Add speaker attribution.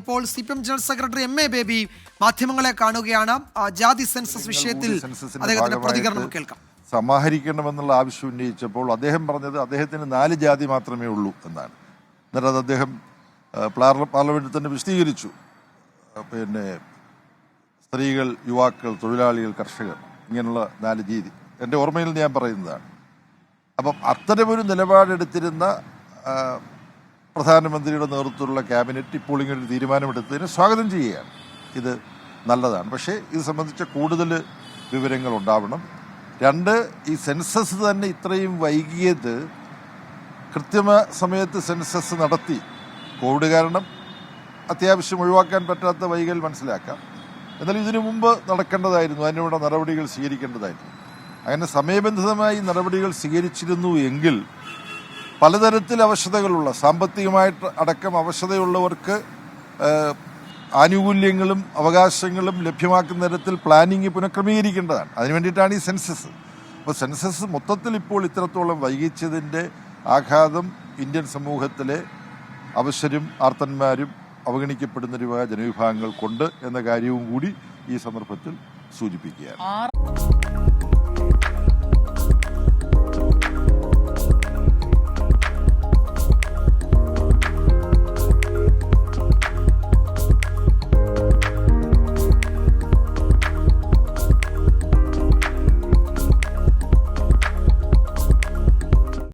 Speaker 1: ഇപ്പോൾ CPM general secretary MA baby മാധ്യമങ്ങളെ കാണുകയാണ്. ജാതി സെൻസസ് വിഷയത്തിൽ അദ്ദേഹത്തിന്റെ പ്രതികരണം കേൾക്കാം.
Speaker 2: സമാഹരിക്കണമെന്നുള്ള ആവശ്യം ഉന്നയിച്ചപ്പോൾ അദ്ദേഹം പറഞ്ഞത് അദ്ദേഹത്തിന് 4 ജാതി മാത്രമേ ഉള്ളൂ എന്നാണ്. എന്നിട്ട് അത് അദ്ദേഹം പാർലമെന്റിൽ തന്നെ വിശദീകരിച്ചു. പിന്നെ സ്ത്രീകൾ, യുവാക്കൾ, തൊഴിലാളികൾ, കർഷകർ, ഇങ്ങനെയുള്ള 4 രീതി എൻ്റെ ഓർമ്മയിൽ ഞാൻ പറയുന്നതാണ്. അപ്പം അത്തരമൊരു നിലപാടെടുത്തിരുന്ന പ്രധാനമന്ത്രിയുടെ നേതൃത്വത്തിലുള്ള ക്യാബിനറ്റ് ഇപ്പോൾ ഇങ്ങനൊരു തീരുമാനമെടുത്തതിന് സ്വാഗതം ചെയ്യുകയാണ്. ഇത് നല്ലതാണ്. പക്ഷേ ഇത് സംബന്ധിച്ച കൂടുതൽ വിവരങ്ങൾ ഉണ്ടാവണം. 2, ഈ സെൻസസ് തന്നെ ഇത്രയും വൈകിയത് സമയത്ത് സെൻസസ് നടത്തി. കോവിഡ് കാരണം അത്യാവശ്യം ഒഴിവാക്കാൻ പറ്റാത്ത വൈകൽ മനസ്സിലാക്കാം. എന്നാൽ ഇതിനു മുമ്പ് നടക്കേണ്ടതായിരുന്നു, അതിനുള്ള നടപടികൾ സ്വീകരിക്കേണ്ടതായിരുന്നു. അങ്ങനെ സമയബന്ധിതമായി നടപടികൾ സ്വീകരിച്ചിരുന്നു എങ്കിൽ പലതരത്തിൽ അവശതകളുള്ള, സാമ്പത്തികമായിട്ട് അടക്കം അവശതയുള്ളവർക്ക് ആനുകൂല്യങ്ങളും അവകാശങ്ങളും ലഭ്യമാക്കുന്ന തരത്തിൽ പ്ലാനിങ് പുനഃക്രമീകരിക്കേണ്ടതാണ്. അതിനു വേണ്ടിയിട്ടാണ് ഈ സെൻസസ്. അപ്പോൾ സെൻസസ് മൊത്തത്തിൽ ഇപ്പോൾ ഇത്രത്തോളം വൈകിച്ചതിൻ്റെ ആഘാതം ഇന്ത്യൻ സമൂഹത്തിലെ അവശരും ആർത്തന്മാരും അവഗണിക്കപ്പെടുന്ന ജനവിഭാഗങ്ങൾ കൊണ്ട് എന്ന കാര്യവും കൂടി ഈ സന്ദർഭത്തിൽ സൂചിപ്പിക്കുകയാണ്.